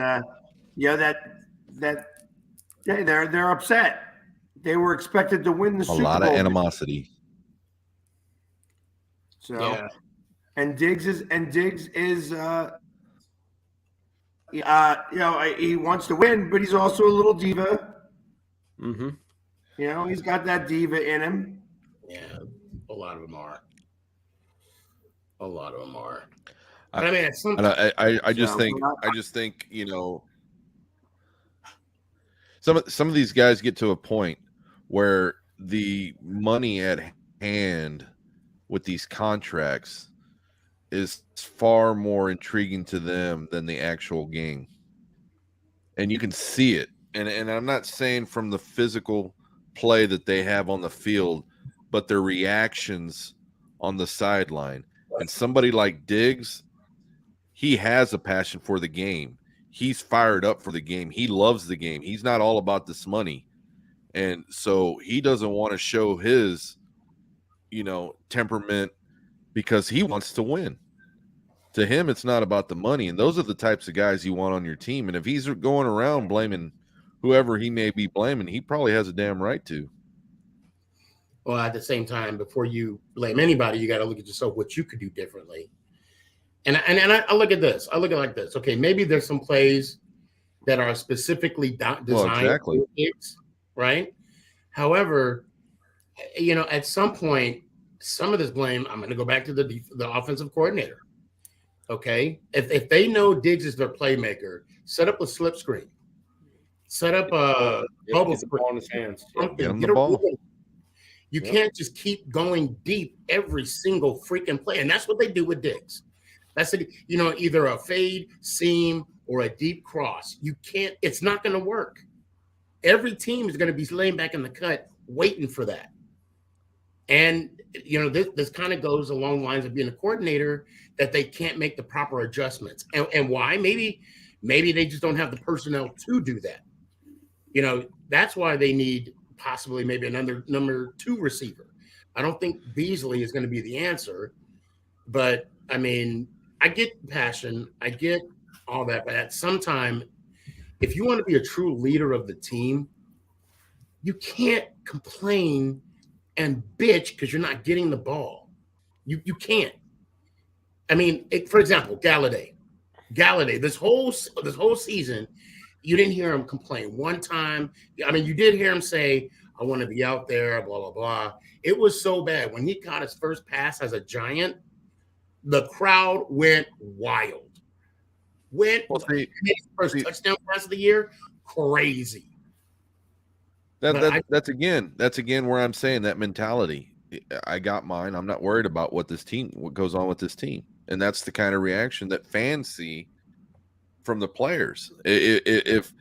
they're upset. They were expected to win the Super Bowl. A lot of animosity. So, yeah. and Diggs is he wants to win, but he's also a little diva. Mm-hmm. He's got that diva in him. Yeah, a lot of them are. But I mean, at some point, I just think some of these guys get to a point where the money at hand with these contracts is far more intriguing to them than the actual game. And you can see it. And I'm not saying from the physical play that they have on the field, but their reactions on the sideline. And somebody like Diggs, he has a passion for the game. He's fired up for the game. He loves the game. He's not all about this money. And so he doesn't want to show his, temperament because he wants to win. To him, it's not about the money. And those are the types of guys you want on your team. And if he's going around blaming whoever he may be blaming, he probably has a damn right to. Well, at the same time, before you blame anybody, you got to look at yourself, what you could do differently. And I look at this. I look at it like this. Okay, maybe there's some plays that are specifically designed for kids, right? However, at some point, some of this blame, I'm going to go back to the offensive coordinator. Okay, if they know Diggs is their playmaker, set up a slip screen, set up a bubble screen on his hands. Get him the ball. You can't just keep going deep every single freaking play, and that's what they do with Diggs. That's either a fade, seam, or a deep cross. You can't. It's not going to work. Every team is going to be laying back in the cut, waiting for that. And this kind of goes along the lines of being a coordinator, that they can't make the proper adjustments. And why? Maybe they just don't have the personnel to do that. That's why they need possibly maybe another number 2 receiver. I don't think Beasley is going to be the answer, but I mean, I get passion, I get all that. But at some time, if you want to be a true leader of the team, you can't complain and bitch because you're not getting the ball. You can't. I mean, for example, Galladay, this whole season, you didn't hear him complain one time. I mean, you did hear him say, "I want to be out there," blah blah blah. It was so bad when he got his first pass as a Giant. The crowd went wild. His first touchdown pass of the year, crazy. That's again where I'm saying that mentality. I got mine. I'm not worried about what goes on with this team, and that's the kind of reaction that fans see from the players. If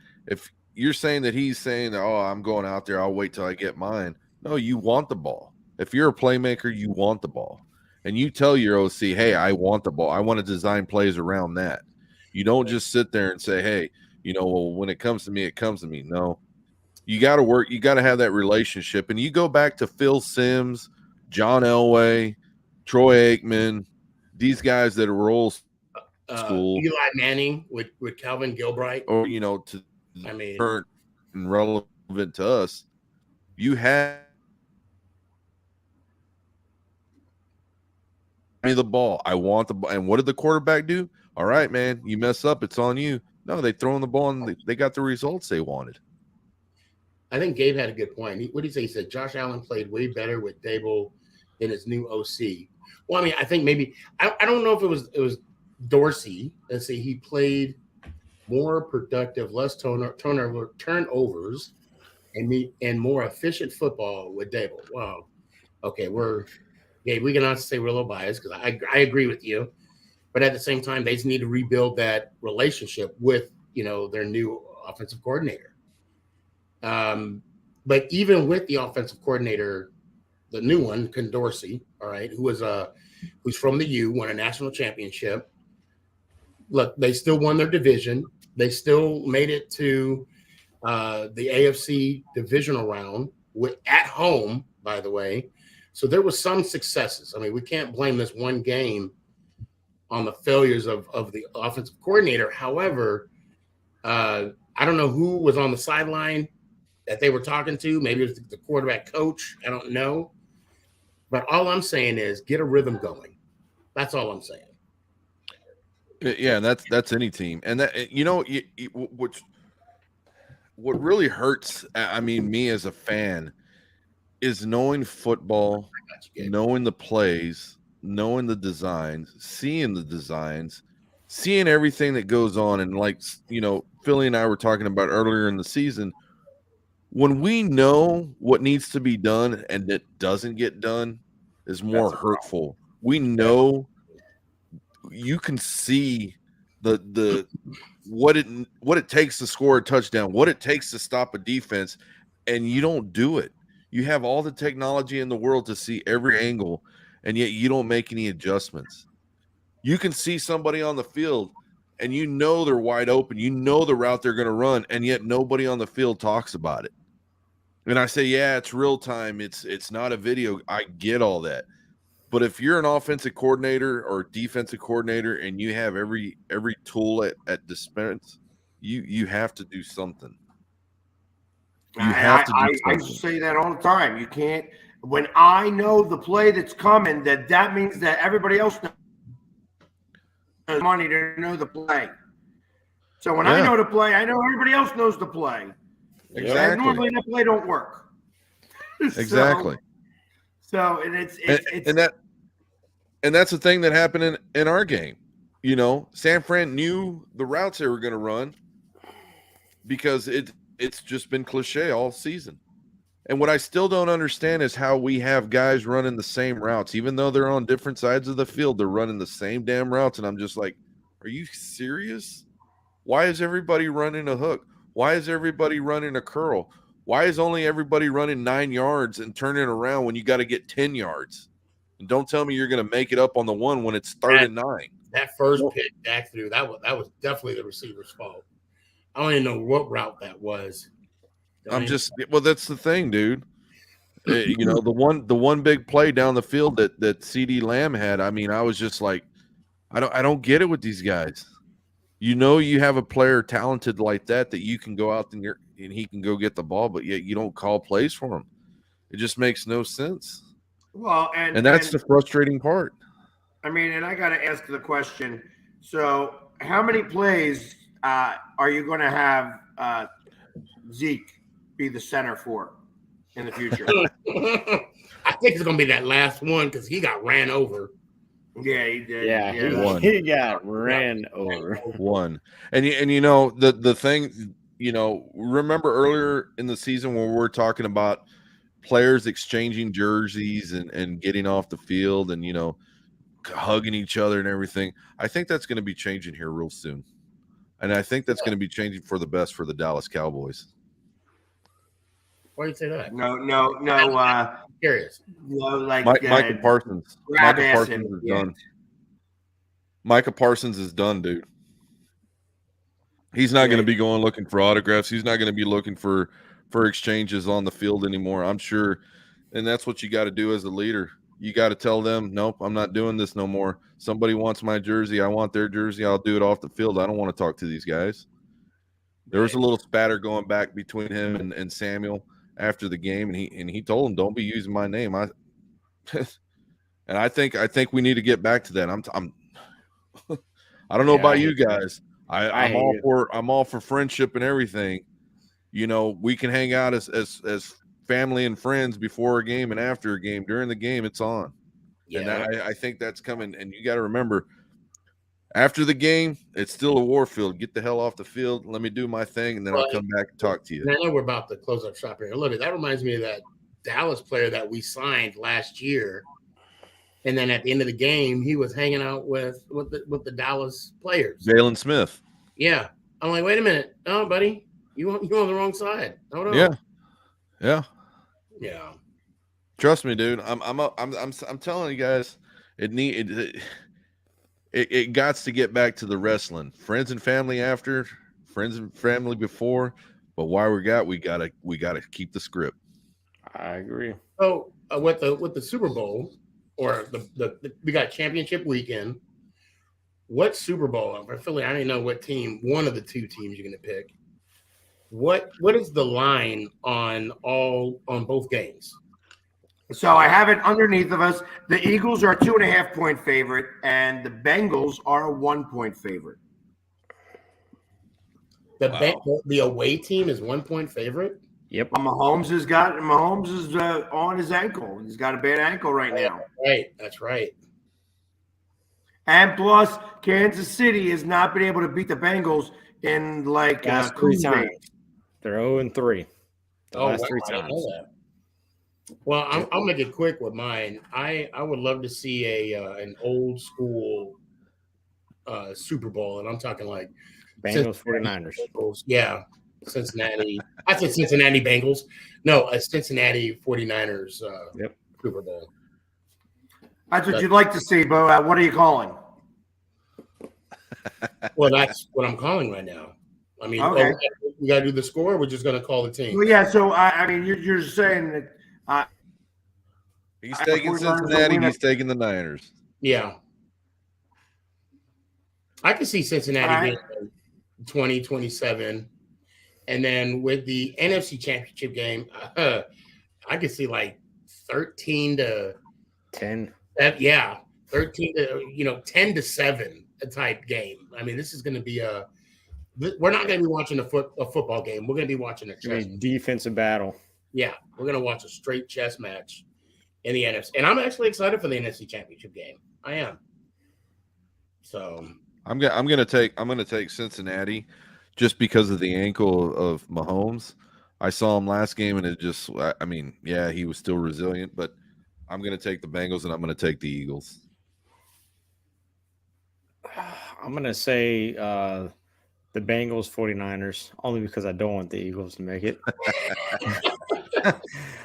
you're saying that he's saying, "Oh, I'm going out there, I'll wait till I get mine." No, you want the ball. If you're a playmaker, you want the ball, and you tell your OC, "Hey, I want the ball. I want to design plays around that." You don't just sit there and say, "Hey, well, when it comes to me, it comes to me." No. You got to work. You got to have that relationship. And you go back to Phil Simms, John Elway, Troy Aikman, these guys that are old school. Eli Manning with Calvin Gilbride. Or, current and relevant to us. You have me the ball. I want the ball. And what did the quarterback do? All right, man, you mess up, it's on you. No, they throw in the ball and they got the results they wanted. I think Gabe had a good point. What did he say? He said Josh Allen played way better with Dable than his new OC. Well, I mean, I think maybe I don't know if it was Dorsey. Let's say he played more productive, less turnovers, and more efficient football with Dable. Wow. Okay, we can also say we're a little biased because I agree with you, but at the same time, they just need to rebuild that relationship with their new offensive coordinator. But even with the offensive coordinator, the new one, Ken Dorsey, all right, who's from the U, won a national championship. Look, they still won their division. They still made it to the AFC Divisional Round at home, by the way. So there was some successes. I mean, we can't blame this one game on the failures of the offensive coordinator. However, I don't know who was on the sideline that they were talking to. Maybe it was the quarterback coach. I don't know. But all I'm saying is get a rhythm going. That's all I'm saying. Yeah, and that's any team. And that what really hurts, I mean, me as a fan, is knowing football, knowing the plays, knowing the designs, seeing everything that goes on. And Philly and I were talking about earlier in the season, when we know what needs to be done and it doesn't get done is more hurtful. We know, you can see the what it takes to score a touchdown, what it takes to stop a defense, and you don't do it. You have all the technology in the world to see every angle, and yet you don't make any adjustments. You can see somebody on the field and they're wide open, the route they're going to run, and yet nobody on the field talks about it. And I say, yeah, it's real time. It's not a video. I get all that. But if you're an offensive coordinator or defensive coordinator and you have every tool at dispense, you have to do something. I say that all the time. You can't. When I know the play that's coming, that means that everybody else knows money to know the play. So when I know the play, I know everybody else knows the play. Exactly. Normally the play don't work. Exactly. So and that's the thing that happened in our game. San Fran knew the routes they were going to run because it's just been cliche all season. And what I still don't understand is how we have guys running the same routes, even though they're on different sides of the field, they're running the same damn routes. And I'm just like, are you serious? Why is everybody running a hook? Why is everybody running a curl? Why is only everybody running 9 yards and turning around when you got to get 10 yards? And don't tell me you're going to make it up on the one when it's 3rd and 9. That first pick Dak threw, that was definitely the receiver's fault. I don't even know what route that was. That's the thing, dude. The one big play down the field that CD Lamb had. I mean, I was just like, I don't get it with these guys. you have a player talented like that you can go out and he can go get the ball, but yet you don't call plays for him. It just makes no sense. Well, And that's the frustrating part. I mean, and I got to ask the question. So, how many plays are you going to have Zeke be the center for in the future? I think it's going to be that last one because he got ran over. Yeah, he did. Yeah, he got ran over. One. And the thing, remember earlier in the season when we were talking about players exchanging jerseys and getting off the field and hugging each other and everything. I think that's going to be changing here real soon. And I think that's going to be changing for the best for the Dallas Cowboys. Why do you say that? No. Curious. No, like Micah Parsons. Micah Parsons is yeah. done. Micah Parsons is done, dude. He's not going to be going looking for autographs. He's not going to be looking for exchanges on the field anymore, I'm sure. And that's what you got to do as a leader. You got to tell them, nope, I'm not doing this no more. Somebody wants my jersey. I want their jersey. I'll do it off the field. I don't want to talk to these guys. There was a little spatter going back between him and Samuel after the game, and he told him, don't be using my name. And I think we need to get back to that. I don't know about you guys. I'm all for friendship and everything. We can hang out as family and friends before a game and after a game. During the game, it's on. Yeah. And I think that's coming. And you got to remember, after the game, it's still a war field. Get the hell off the field. Let me do my thing, and then I'll come back and talk to you. I know we're about to close up shop here a little bit. That reminds me of that Dallas player that we signed last year. And then at the end of the game, he was hanging out with the Dallas players. Jalen Smith. Yeah. I'm like, wait a minute. Oh, buddy, you're on the wrong side. Oh, no. Yeah. Yeah. Trust me, dude. I'm telling you guys, it got to get back to the wrestling. Friends and family after, friends and family before. But while we gotta keep the script. I agree. So with the Super Bowl, or we got championship weekend. What Super Bowl? I feel like I don't know what team. One of the two teams you're going to pick. What is the line on both games? So I have it underneath of us. The Eagles are a 2.5-point favorite, and the Bengals are a 1-point favorite. The away team is 1-point favorite. Yep. Mahomes is on his ankle. He's got a bad ankle right now. Right. That's right. And plus, Kansas City has not been able to beat the Bengals in like 3 times. They're 0-3. Last 3 times. I know that. Well, I'll make it quick with mine. I would love to see an old school Super Bowl, and I'm talking like Bengals 49ers. Yeah, Cincinnati. I said Cincinnati Bengals. No, a Cincinnati 49ers Super Bowl. That's what you'd like to see, Bo. What are you calling? Well, that's what I'm calling right now. I mean, okay. We got to do the score. We're just going to call the team. Well, yeah. So I mean, you're saying that he's taking Cincinnati. He's taking the Niners. Yeah, I can see Cincinnati being 20-27, and then with the NFC Championship game, I could see like 13-10. Yeah, 10-7 type game. I mean, this is going to be we're not going to be watching a football game. We're going to be watching a defensive battle. Yeah, we're going to watch a straight chess match in the NFC. And I'm actually excited for the NFC Championship game. I am. So I'm going to take Cincinnati just because of the ankle of Mahomes. I saw him last game, and it just, I mean, yeah, he was still resilient, but I'm going to take the Bengals, and I'm going to take the Eagles. I'm going to say the Bengals 49ers, only because I don't want the Eagles to make it.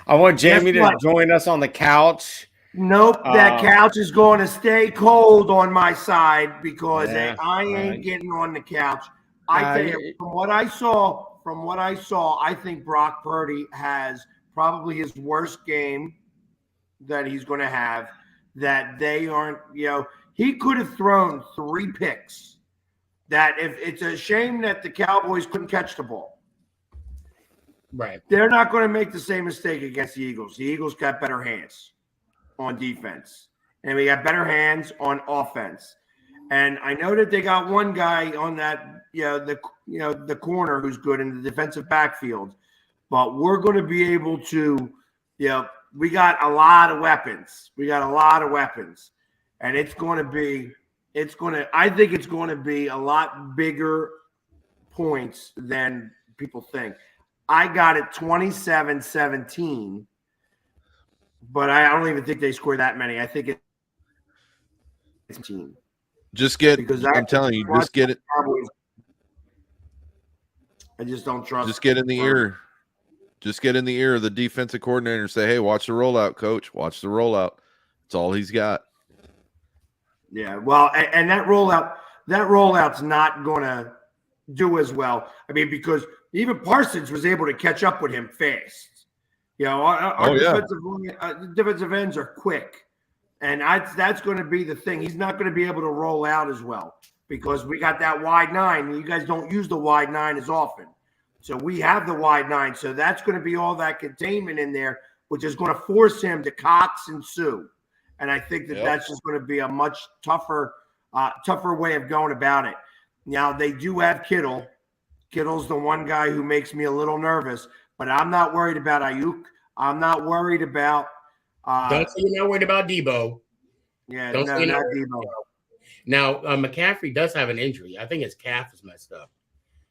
I want Jamie to join us on the couch. Nope, that couch is going to stay cold on my side because I ain't getting on the couch. I tell you, from what I saw, I think Brock Purdy has probably his worst game that he's going to have. That they aren't, he could have thrown 3 picks that if it's a shame that the Cowboys couldn't catch the ball. Right. They're not going to make the same mistake against the Eagles. The Eagles got better hands on defense, and we got better hands on offense. And I know that they got one guy on that, the corner who's good in the defensive backfield, but we're going to be able to, we got a lot of weapons. And I think it's going to be a lot bigger points than people think. I got it 27-17, but I don't even think they scored that many. I think it's 18. I'm telling you, just get it. I just don't trust. Just get in the ear. Just get in the ear of the defensive coordinator and say, hey, watch the rollout, coach. Watch the rollout. That's all he's got. Yeah, well, and that rollout's not going to do as well. I mean, because even Parsons was able to catch up with him fast. Our defensive ends are quick, and that's going to be the thing. He's not going to be able to roll out as well because we got that wide nine. You guys don't use the wide nine as often, so we have the wide nine. So that's going to be all that containment in there, which is going to force him to Cox and Sue. And I think that's just going to be a much tougher way of going about it. Now, they do have Kittle. Kittle's the one guy who makes me a little nervous, but I'm not worried about Ayuk. I'm not worried about don't say you're not worried about Debo. Yeah, don't no, say not Debo. Debo. Now, McCaffrey does have an injury. I think his calf is messed up.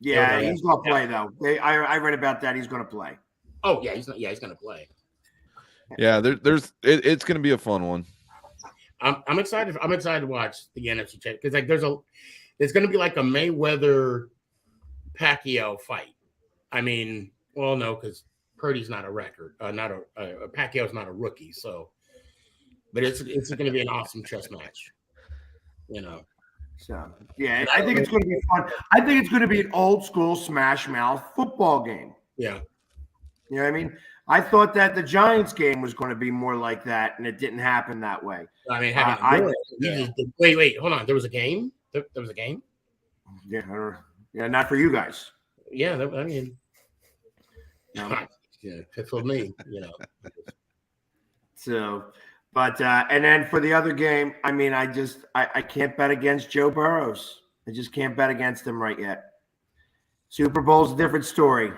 Yeah, he's going to play, though. I read about that. He's going to play. Oh, yeah, he's going to play. Yeah, it's going to be a fun one. I'm excited. I'm excited to watch the NFC Championship because there's going to be like a Mayweather Pacquiao fight. I mean, well, no, because Purdy's not a record, Pacquiao's not a rookie. So, but it's going to be an awesome chess match. So yeah, I think it's going to be fun. I think it's going to be an old school smash mouth football game. Yeah, you know what I mean. I thought that the Giants game was going to be more like that, and it didn't happen that way. I mean, wait, hold on. There was a game. There was a game. Yeah, not for you guys. Yeah, I mean, that's for me. So, but and then for the other game, I mean, I can't bet against Joe Burrows. I just can't bet against him right yet. Super Bowl's a different story,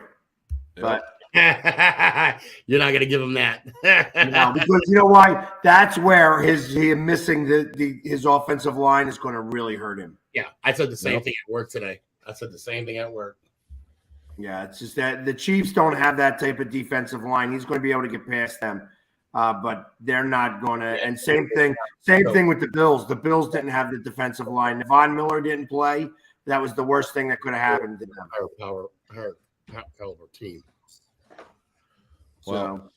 but. You're not going to give him that. No, because you know why? That's where him missing his offensive line is going to really hurt him. Yeah, I said the same thing at work today. Yeah, it's just that the Chiefs don't have that type of defensive line. He's going to be able to get past them, but they're not going to. And same thing with the Bills. The Bills didn't have the defensive line. If Von Miller didn't play, that was the worst thing that could have happened to them. Higher caliber team. So,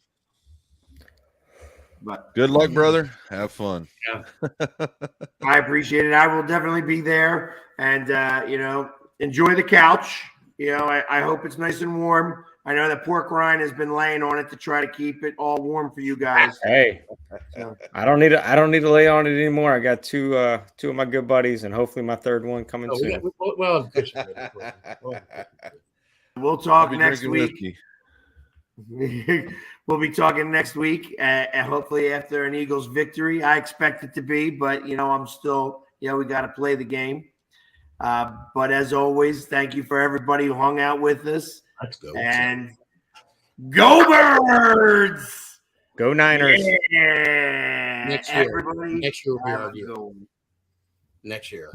but good luck, brother. Have fun. Yeah, I appreciate it. I will definitely be there, and enjoy the couch. I hope it's nice and warm. I know that Pork Rind has been laying on it to try to keep it all warm for you guys. Hey, I don't need to lay on it anymore. I got two of my good buddies, and hopefully my third one coming soon. Well, we'll talk next week. We'll be talking next week, and hopefully after an Eagles victory. I expect it to be, but I'm still, we got to play the game. But as always, thank you for everybody who hung out with us. Let's go. And go Birds! Go Niners! Yeah. Next year, everybody. Next year will be our view. Next year.